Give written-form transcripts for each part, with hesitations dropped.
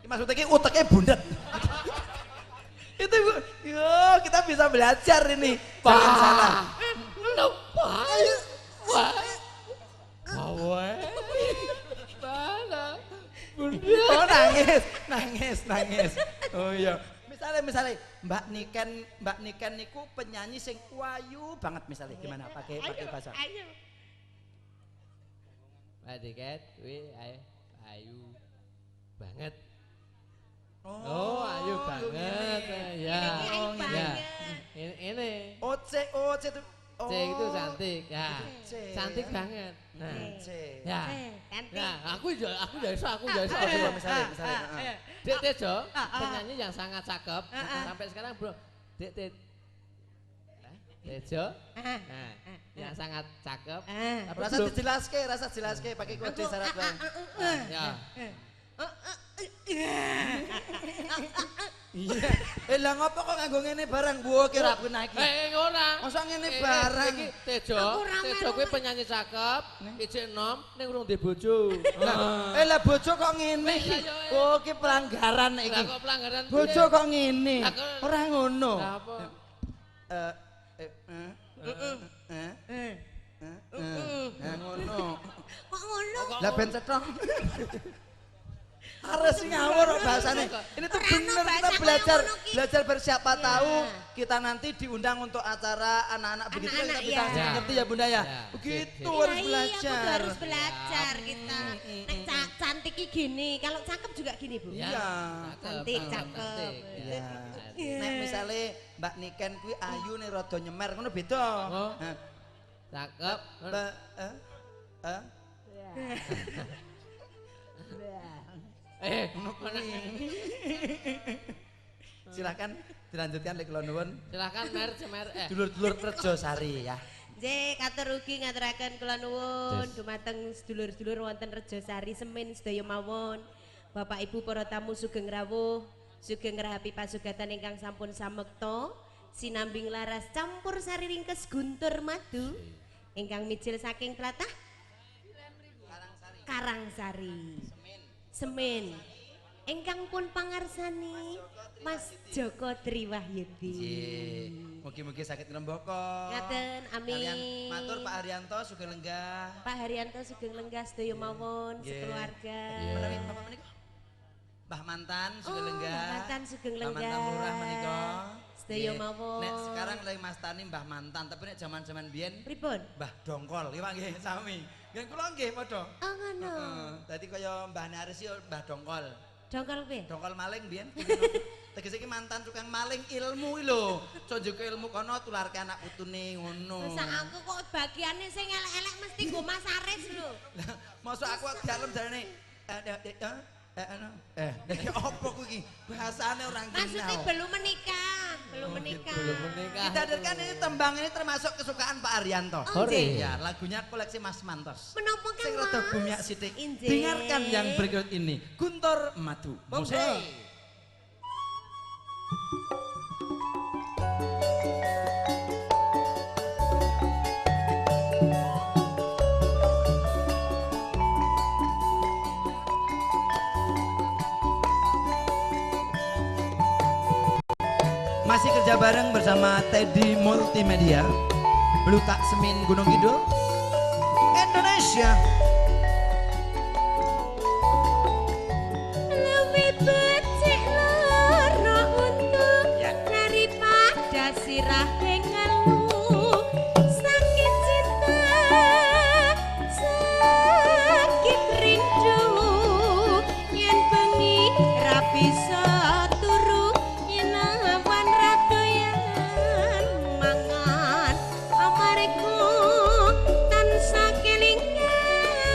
Maksudnya ki uteknya bundet. Itu Bu. Yo, kita bisa belajar ini. Jangan salah. Wah. Awe. Mana? Bunda. Oh nangis. Oh iya. Misalnya Mbak Niken niku penyanyi sing wayu banget misalnya gimana pakai bahasa. Ayo. Mbak Niken ayu banget. Oh, ayu banget. Ya. Ya. Ini. Oce itu. C itu cantik. Ya. Cantik banget. Nah. Ya. Nah, aku dari misalnya. Dek Tejo, penyanyi yang sangat cakep. Sampai sekarang belum. Dek Tejo. Nah, yang sangat cakep. Rasa jelaske pakai kode syarat Bang. Ya. Iya. Lah ngopo kok nganggo ngene barang Bu kira aku naik. Ora. Masa ngene barang. Iki Tejo kuwi penyanyi cakep, ijek enom ning urung ndek bojo. Lah bojo kok ngene. Oh ki pelanggaran iki. Lah kok pelanggaran. Bojo kok ngene. Ora ngono. Lah apa? Ngono. Kok ngono? Lah ben cethok. Harus ngawur bahasane. Ini tuh bener kita belajar bersiapa tahu kita nanti diundang untuk acara anak-anak begitu kan kita bisa ngerti ya Bunda ya. Begitu harus belajar. Iya, harus belajar kita. Nek cantik gini, kalau cakep juga gini Bu. Iya. Cantik, cakep. Iya. Nek misalnya Mbak Niken kuwi ayu nih rada nyemer ngono beda. Cakep. Silakan dilanjutkan lek kula nuwun. Silakan Mer. Dulur-dulur Rejosari ya. Nggih, katur ugi ngaturaken kula nuwun dumateng sedulur-sedulur wonten Rejosari Semin sedaya mawon. Bapak Ibu para tamu sugeng rawuh, sugeng ngerahapi pasugatan ingkang sampun samekta, sinambing laras campur sari ringkes guntur madu ingkang mijil saking tlatah Karangsari. Semin ingkang pun pangarsani Mas Joko Triwahyudi. Mugi-mugi sakit ngrembaka. Ngaten, amin. Kalian matur Pak Haryanto sugeng lenggah. Pak Haryanto sugeng lenggah sedaya mawon sekeluarga. Menawi Bapak menika Mbah Mantan sugeng lenggah. Mbah Mantan sugeng Mbah lenggah. Mantan Lurah menika. Sedaya mawon. Nek sekarang lagi Mas Tani Mbah Mantan, tapi nek zaman-zaman biyen pripun? Mbah Dongkol, iki nggih sami. Nggih kula nggih padha. Oh ngono. Dadi kaya Mbah Naris yo Mbah Dongkol. Dongkol piye? Dongkol maling biyen. Tegese iki mantan tukang maling ilmu iki lho. Conjoke ilmu kono tularke anak putune ngono. Masa aku kok bagiane sing elek-elek mesti nggo Mas Aris lho. Masa aku dalem jarene iki opo ku iki? Bahasane orang kenal. Maksudnya belum menikah, belum menikah. Kita hadirkan ini tembang ini termasuk kesukaan Pak Haryanto. Ya, lagunya koleksi Mas Mantos. Menapa kan Sing Mas? rada bumiak sithik. Injih. Dengarkan yang berikut ini. Guntur Madu. Musik. Masih kerja bareng bersama Teddy Multimedia, Belutak Semin Gunung Kidul, Indonesia. Lebih becik lara untuk daripada sirah ngeluh sakit cinta, sakit rindu yen bengi ra bisa turu yen awan ra doyan mangan amariku tansah kelingan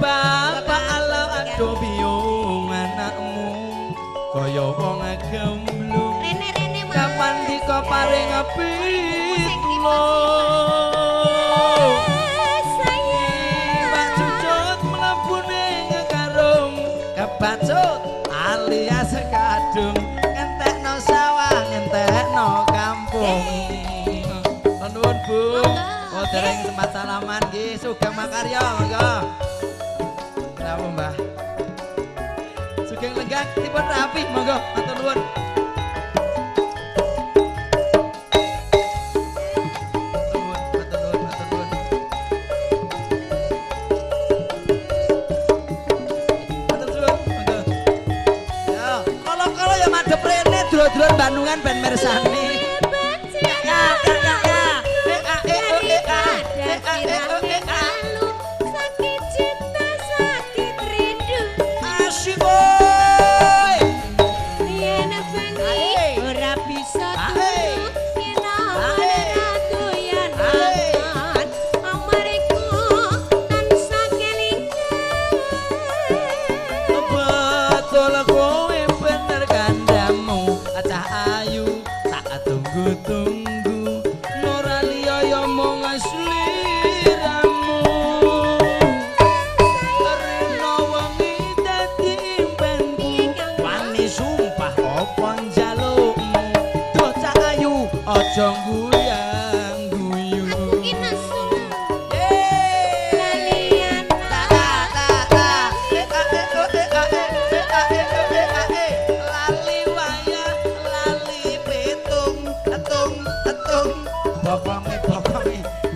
bapak ala aduh biung anakmu kaya wong gemblung kapan dika paring pitulung Mbak Cucut mlebu ning karung kebacut alias kadung ngentekno sawah ngentekno kampung nuwun Bu oh dereng sempat salaman nggih sugeng makarya monggo kenapa Mbah sugeng lenggah dipun rapi monggo matur nuwun dulur-dulur Bandungan ben mirsani. Sakit cinta, sakit rindu. Asyik boy. Yen bengi ora bisa turu, yen ora doyan makan. Amariku tansah kelingan. Betul kowe bener kandamu. Acah ayu tak tunggu-tunggu Nuralia ya mung sliramu Rina wengi dadi impenku wani sumpah apa njalukmu Duh cah ayu aja guyang guyu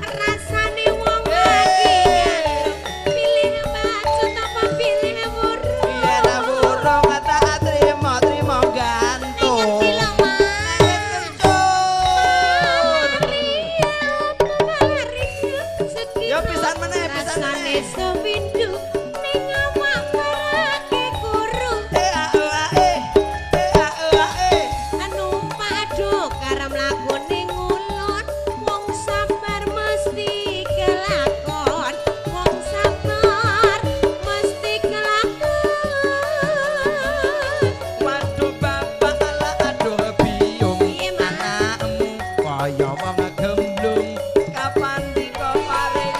Rasane wong lagi pilih bacot apa pilih burung. Yen burung kata trimo gantung Ya pisan meneh Rasane sewindu ning awak barake guru. Numpak do karo mlakune ngulon wong sabar mesti kelakon wong sabar mesti kelakon Waduh bapak ala aduh biung anakmu kaya wong gemblung kapan dika paring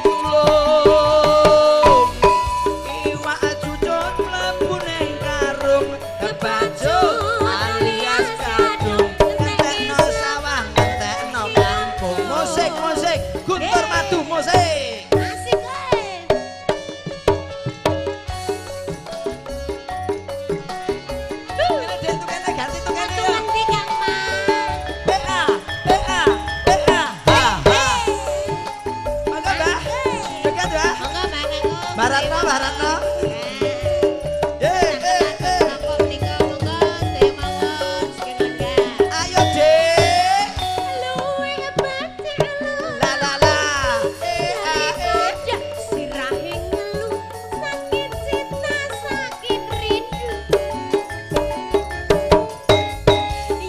pitulung iwak cucut mlebu ning karung kebacut alias kadung entekno sawah entekno kampung musik Guntur Madu musik asik ae Ini dia tukene ganti tukene ya nanti Kang Mas BA Mangga Mbah dekat ya monggo Mbak Baratno Kok nika monggo saya mawon sekenonga ayo Dik luwe batik la Ada sirahe ngeluh sakit cinta sakit rindu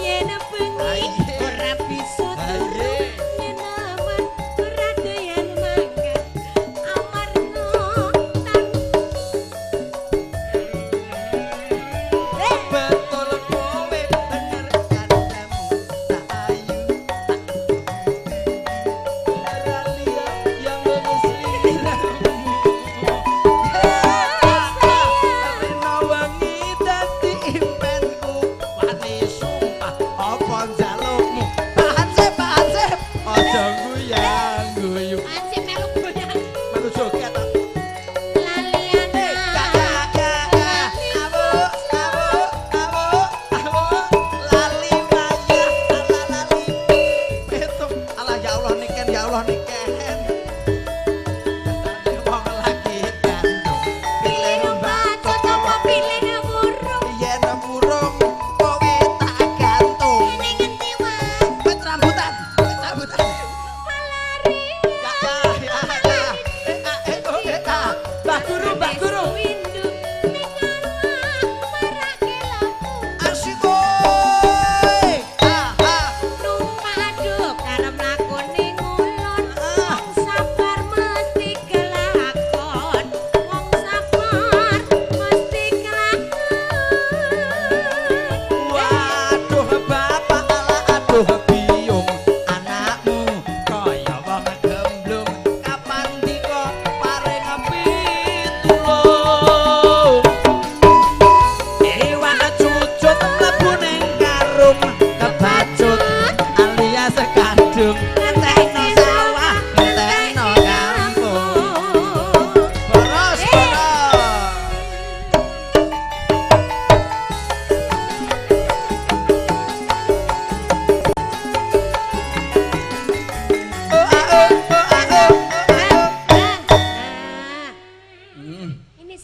yen bengi ora bisa turu yen aman ora doyan makan amarga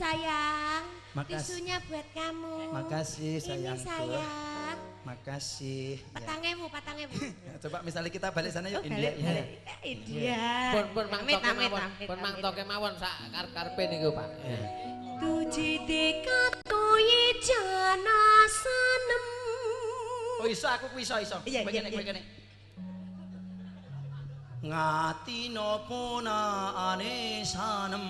sayang. Makasih. Tisunya buat kamu. Makasih sayangku. Ini sayang. Makasih. Patang ewu. Coba misalnya kita balik sana yuk, Oh, India. balik. India. Pun mangtoke mawon sak karep niku, Pak. Tuji dekatoye jana sanem. Oh iso aku ku iso. Iya. Kene. Ngati nopo naane sanem.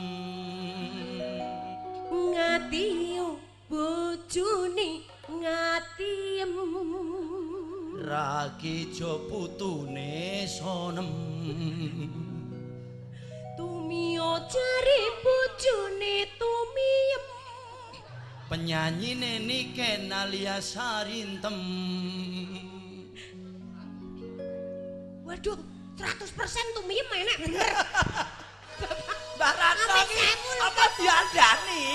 Ngatiyo bojone ngatiem. Rakijo putune sonem. Tumiyo jare bojone tumiem. Penyanyi Niken alias Sarintem. Waduh, 100% tumiem enak bener. Mbak Ratno apa diandani?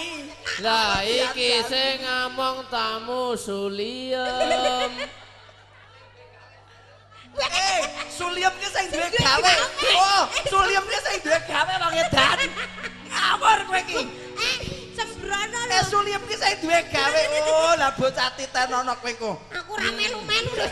Lah iki sing ngomong tamu Suliem. Suliem ki sing duwe gawe. Oh, Suliem ki sing duwe gawe wong edan. Ngawur kowe iki. Sembrono lho. Suliem ki sing duwe gawe. Oh, lah bocah titen ana kowe ku. Aku ra melu-melu lho.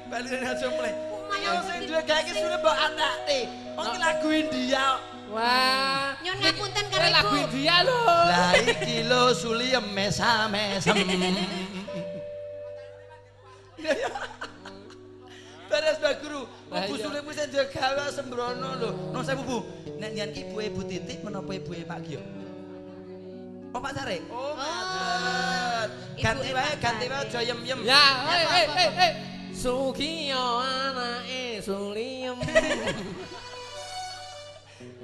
Bali rene aja mulai. Yo sing duwe gawe ki suwe mbok anake. Wong ki lagu India. Wah, Nyon ngapunten karo Ibu. lagu India lho. Lah iki lho Suliem mesam-mesem. Beres Mbak Guru, Bu Sulem wis njuk gawe sembrono lho. Nun sewu Bu, nek nyen ibuke Bu Titik menapa ibuke Pak Gio? Oh Pak Sare. Oh, ngaten. Ganti wae aja yem-yem. Ya, Sugiyo anake Suliem.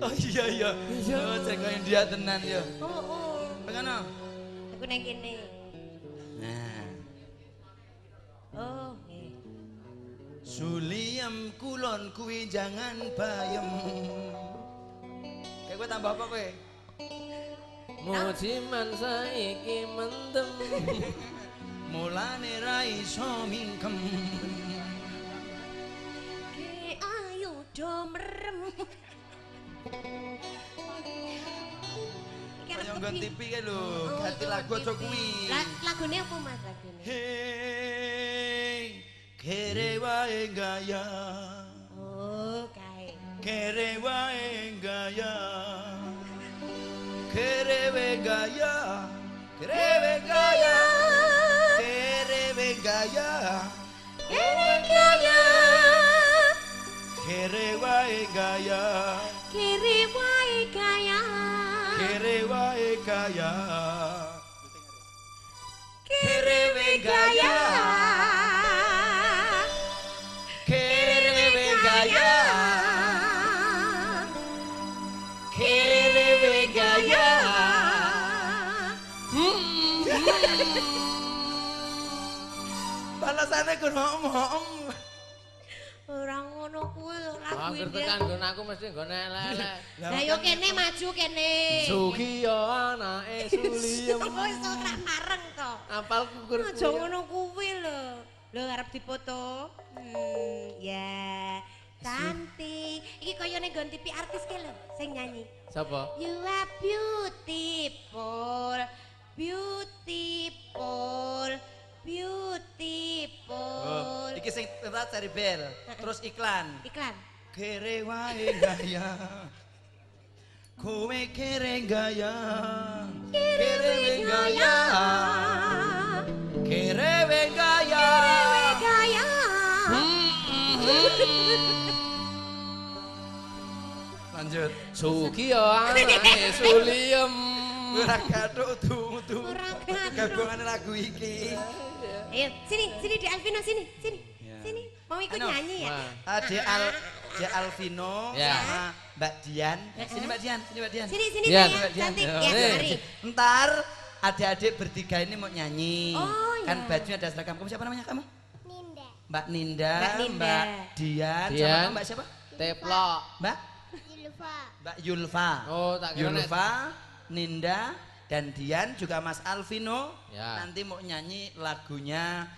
Oh iya. Oh, cek India tenan ya. Oh. Pengono. Aku nang kene. Nah. Oh, nggih. Suliem kulon kuwi jangan bayem. Kayak gue tambah apa kowe? Mujiman saiki mendem. Mulane ra iso mingkem. Ki ayo do merem. Kayak nggon TV kae lho, ganti lagu aja kuwi. Lagune apa Mas lagune? Hey, kere wae gaya. Oh, kae. Kere wae gaya. Kerewe gaya. Kerewe gaya. Kerewe gaya. Kere gaya. Kere wae gaya. Kere wae gaya. Kere wae gaya. Kerewe gaya. Kerewe gaya. Kerewe gaya. Balasane ku ngomong. Ora ngono kuwi lho lagu Angger ini. tekan nggon aku mesti nggon elek-elek. Lah yo kene maju kene. Sugiyo anake Suliem. Wis ora mareng to. Apal kukur. Aja ngono kuwi lho. Lho arep dipoto. Ya. Cantik. Iki koyo ning nggon TV artis ki lho sing nyanyi. Sapa? You are beautiful. Beautiful. Beautiful. Iki sing terat cari bel. Terus iklan. Iklan. Kere wae gaya. Kowe kere gaya. Kere gaya. Kere gaya. Gaya. Lanjut. Sugiyo anake Suliem. Ora gathuk tutu. Ora gathuk. Gabungane lagu iki. Ayo, sini di Alvino sini. Ya. Sini. Mau ikut Ano? nyanyi ya? Ade Alvino Ya. sama Mbak Dian. Sini Mbak Dian. Sini Dian. ya, cantik Ya. ya, mari. Ntar adik-adik bertiga ini mau nyanyi. Oh, Kan ya. bajunya ada seragam. Kamu siapa namanya kamu? Ninda. Mbak Ninda, Mbak Ninda. Mbak Dian, sama Dian. kamu Mbak siapa? Teplok. Mbak Silva. Mbak Yulfa. Oh, tak kira nek- Yulfa, Ninda, dan Dian juga Mas Alvino. Ya. Nanti mau nyanyi lagunya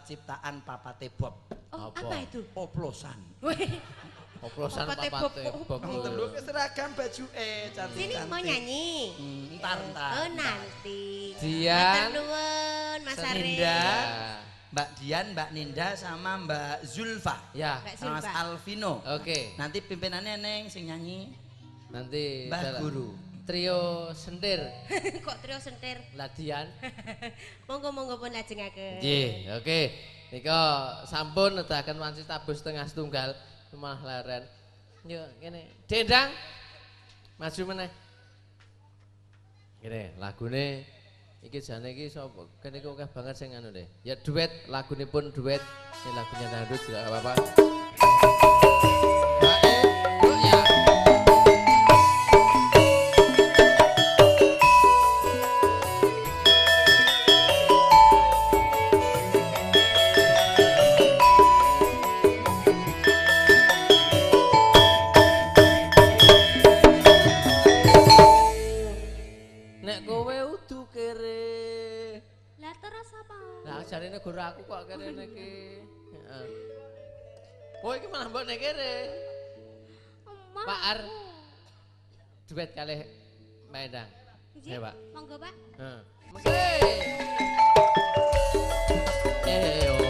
ciptaan Papa T Bob. Oh, Apa? apa itu? Oplosan. Weh, Oplosan Popate papate bobok. bobok. Tenduk seragam baju cantik. Sini mau nyanyi. Entar. Oh nanti. Dian. Matur nuwun Mas Are. Ninda, Mbak Dian, Mbak Ninda sama Mbak Zulfa. Ya. Mbak Sama Mas Zulfa. Alvino. Oke. Nanti pimpinannya Neng sing nyanyi Nanti Mbah dalam Guru. Trio sendir Kok trio sentir? Ladian. Monggo-monggo pun lajengaken. Nggih, oke. Nika sampun nedahaken wanci tabus setengah setunggal rumah leren. Yuk kene. Dendang. Maju meneh. Kene lagune iki jane iki sapa? Kene kok akeh banget sing anu deh. Ya duet, lagunipun duet. Ini lagunya dangdut juga apa-apa. Bae, yuk ya. Jarine guru aku kok kene iki. Heeh. Oh iki malah mbok nek kene. Pak Ar. Duet kalih Mbak Endang. Nggih, Pak. Monggo, Pak. Heeh. Oh.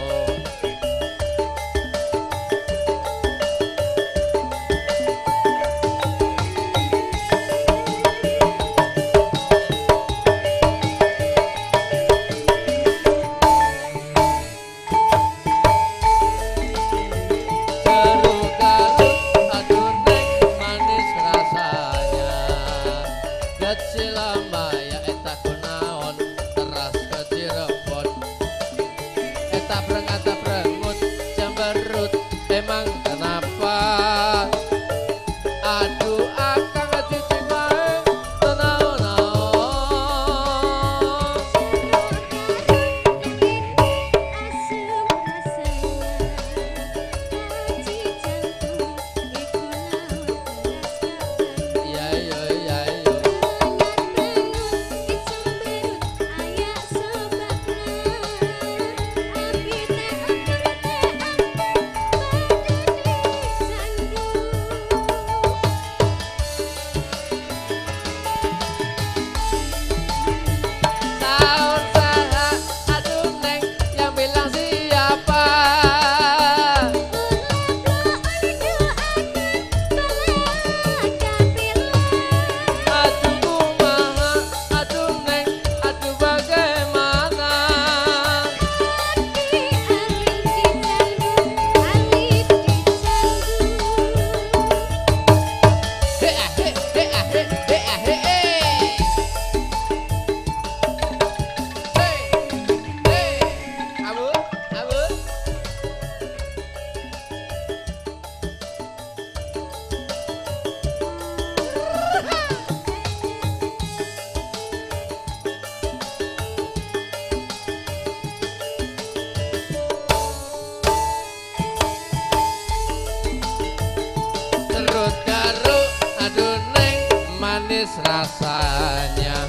Rasanya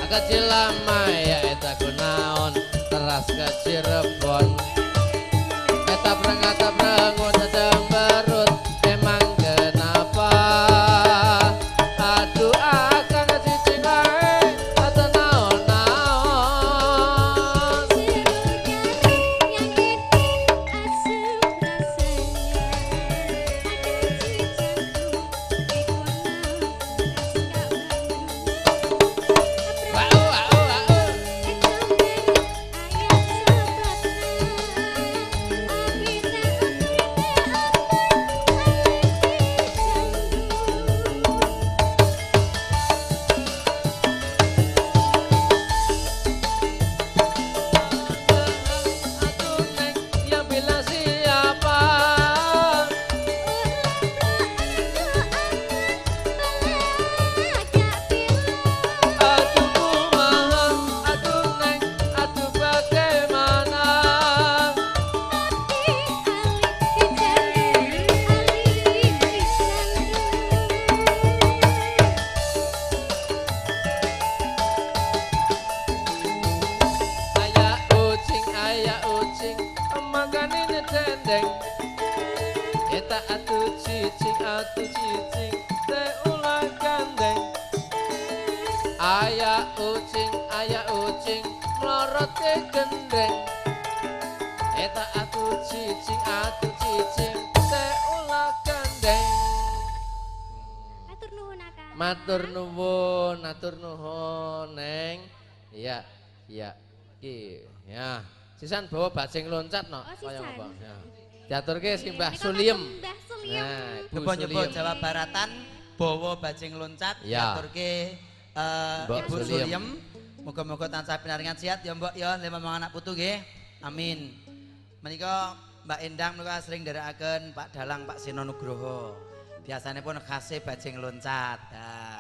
kecil lama ya eta kunaon teras ke Cirebon eta prengut sedang berut emang kenapa aduh akan cicing ae atau naon-naon rote gendeng eta atu cicing te ulah gendeng. Matur nuwun Neng. Iya iki ya sisan bawa bajing loncat no kaya apa ya diaturke Simbah Suliem. Nah, Kebo Jawa Baratan bawa bajing loncat diaturke Ibu Suliem. Muga-muga tansah pinaringan sehat ya Mbok ya lemah anak putu nggih. Amin. Menika Mbak Endang menika sering nderekaken Pak Dalang Pak Sino Nugroho. Biasanya pun khasnya bajing loncat. Nah,